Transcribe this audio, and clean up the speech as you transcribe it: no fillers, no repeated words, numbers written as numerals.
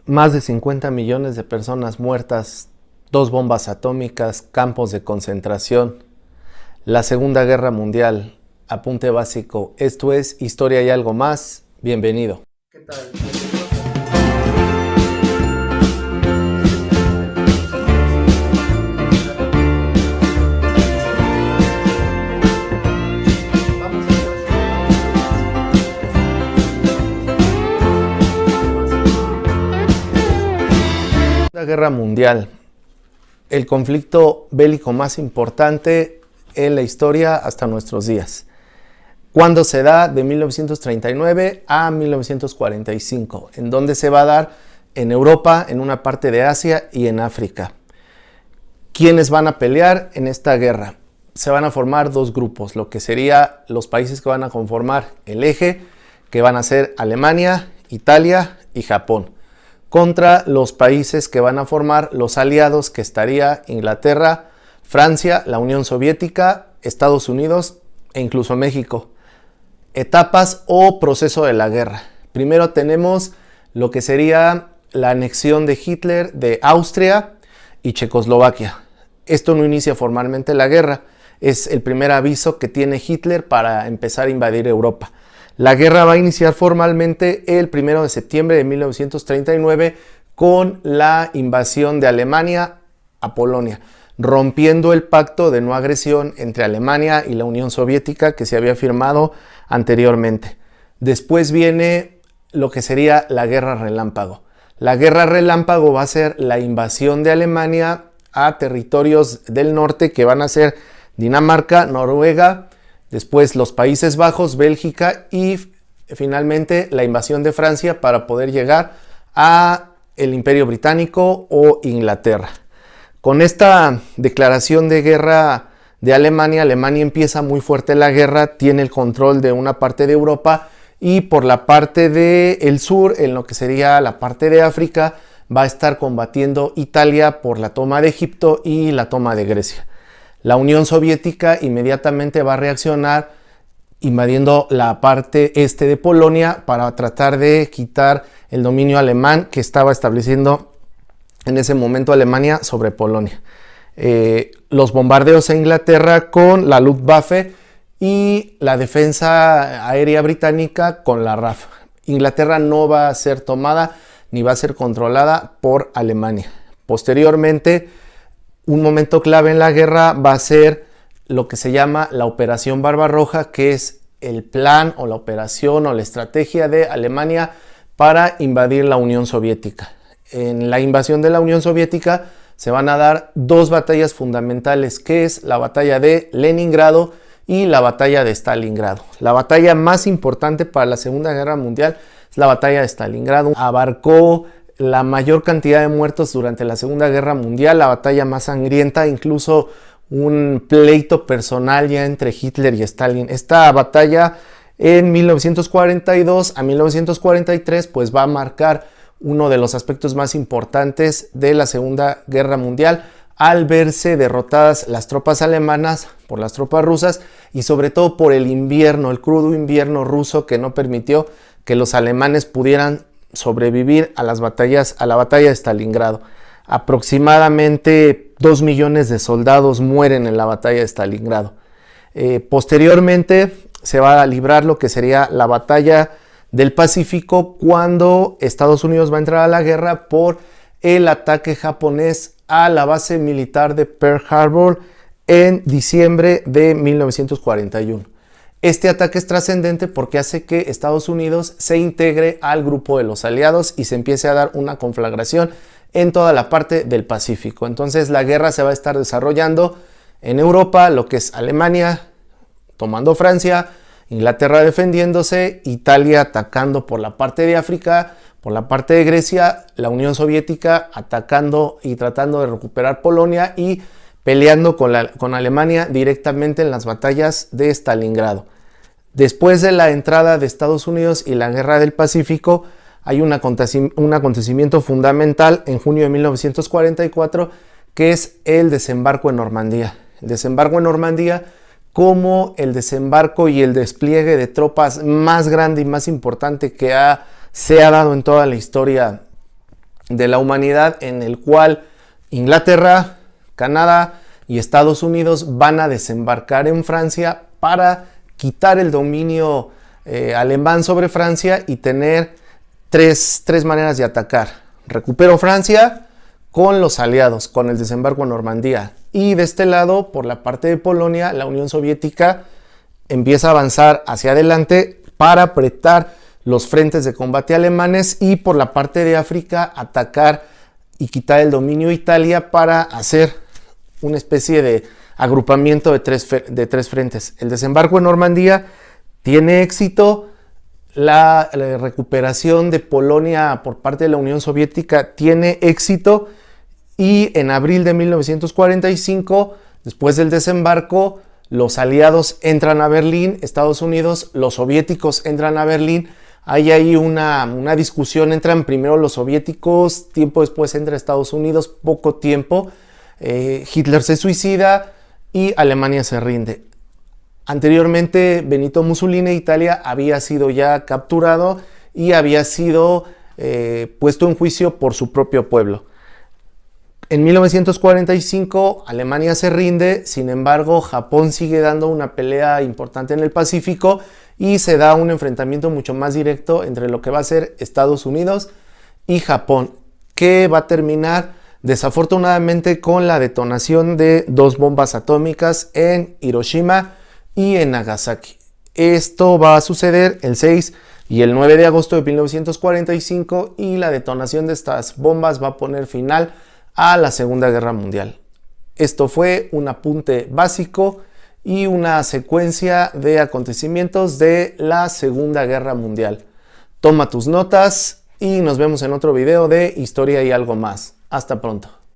Más de 50 millones de personas muertas, 2 bombas atómicas, campos de concentración, la Segunda Guerra Mundial. Apunte básico, esto es Historia y algo más. Bienvenido. ¿Qué tal? La Guerra Mundial, el conflicto bélico más importante en la historia hasta nuestros días. ¿Cuándo se da? De 1939 a 1945. ¿En dónde se va a dar? En Europa, en una parte de Asia y en África. ¿Quiénes van a pelear en esta guerra? Se van a formar dos grupos, lo que serían los países que van a conformar el eje, que van a ser Alemania, Italia y Japón, contra los países que van a formar los aliados, que estaría Inglaterra, Francia, la Unión Soviética, Estados Unidos e incluso México. Etapas o proceso de la guerra. Primero tenemos lo que sería la anexión de Hitler de Austria y Checoslovaquia. Esto no inicia formalmente la guerra, es el primer aviso que tiene Hitler para empezar a invadir Europa. La guerra va a iniciar formalmente el 1 de septiembre de 1939 con la invasión de Alemania a Polonia, rompiendo el pacto de no agresión entre Alemania y la Unión Soviética que se había firmado anteriormente. Después viene lo que sería la Guerra Relámpago. La Guerra Relámpago va a ser la invasión de Alemania a territorios del norte que van a ser Dinamarca, Noruega, después los Países Bajos, Bélgica y finalmente la invasión de Francia para poder llegar a el Imperio Británico o Inglaterra. Con esta declaración de guerra de Alemania, Alemania empieza muy fuerte la guerra, tiene el control de una parte de Europa y por la parte del sur, en lo que sería la parte de África, va a estar combatiendo Italia por la toma de Egipto y la toma de Grecia. La Unión Soviética inmediatamente va a reaccionar invadiendo la parte este de Polonia para tratar de quitar el dominio alemán que estaba estableciendo en ese momento Alemania sobre Polonia. Los bombardeos a Inglaterra con la Luftwaffe y la defensa aérea británica con la RAF. Inglaterra no va a ser tomada ni va a ser controlada por Alemania. Posteriormente, un momento clave en la guerra va a ser lo que se llama la Operación Barbarroja, que es el plan o la operación o la estrategia de Alemania para invadir la Unión Soviética. En la invasión de la Unión Soviética se van a dar dos batallas fundamentales, que es la batalla de Leningrado y la batalla de Stalingrado. La batalla más importante para la Segunda Guerra Mundial es la batalla de Stalingrado. Abarcó la mayor cantidad de muertos durante la Segunda Guerra Mundial, la batalla más sangrienta, incluso un pleito personal ya entre Hitler y Stalin. Esta batalla en 1942 a 1943 pues va a marcar uno de los aspectos más importantes de la Segunda Guerra Mundial, al verse derrotadas las tropas alemanas por las tropas rusas y sobre todo por el invierno, el crudo invierno ruso que no permitió que los alemanes pudieran sobrevivir a las batallas, a la batalla de Stalingrado. Aproximadamente 2 millones de soldados mueren en la batalla de Stalingrado. Posteriormente se va a librar lo que sería la batalla del Pacífico, cuando Estados Unidos va a entrar a la guerra por el ataque japonés a la base militar de Pearl Harbor en diciembre de 1941. Este ataque es trascendente porque hace que Estados Unidos se integre al grupo de los aliados y se empiece a dar una conflagración en toda la parte del Pacífico. Entonces la guerra se va a estar desarrollando en Europa, lo que es Alemania tomando Francia, Inglaterra defendiéndose, Italia atacando por la parte de África, por la parte de Grecia, la Unión Soviética atacando y tratando de recuperar Polonia y peleando con Alemania directamente en las batallas de Stalingrado. Después de la entrada de Estados Unidos y la Guerra del Pacífico, hay un acontecimiento fundamental en junio de 1944, que es el desembarco en Normandía. El desembarco en Normandía como el desembarco y el despliegue de tropas más grande y más importante que se ha dado en toda la historia de la humanidad, en el cual Inglaterra, Canadá y Estados Unidos van a desembarcar en Francia para quitar el dominio alemán sobre Francia y tener tres maneras de atacar. Recupero Francia con los aliados, con el desembarco en Normandía. Y de este lado, por la parte de Polonia, la Unión Soviética empieza a avanzar hacia adelante para apretar los frentes de combate alemanes, y por la parte de África atacar y quitar el dominio de Italia para hacer una especie de agrupamiento de tres frentes. El desembarco en Normandía tiene éxito, la recuperación de Polonia por parte de la Unión Soviética tiene éxito, y en abril de 1945, después del desembarco, los aliados entran a Berlín, Estados Unidos, los soviéticos entran a Berlín. Hay ahí una discusión, entran primero los soviéticos, tiempo después entra Estados Unidos, poco tiempo. Hitler se suicida y Alemania se rinde. Anteriormente, Benito Mussolini de Italia había sido ya capturado y había sido puesto en juicio por su propio pueblo. En 1945 Alemania se rinde, sin embargo Japón sigue dando una pelea importante en el Pacífico y se da un enfrentamiento mucho más directo entre lo que va a ser Estados Unidos y Japón, que va a terminar desafortunadamente con la detonación de 2 bombas atómicas en Hiroshima y en Nagasaki. Esto va a suceder el 6 y el 9 de agosto de 1945, y la detonación de estas bombas va a poner final a la Segunda Guerra Mundial. Esto fue un apunte básico y una secuencia de acontecimientos de la Segunda Guerra Mundial. Toma tus notas y nos vemos en otro video de Historia y algo más. Hasta pronto.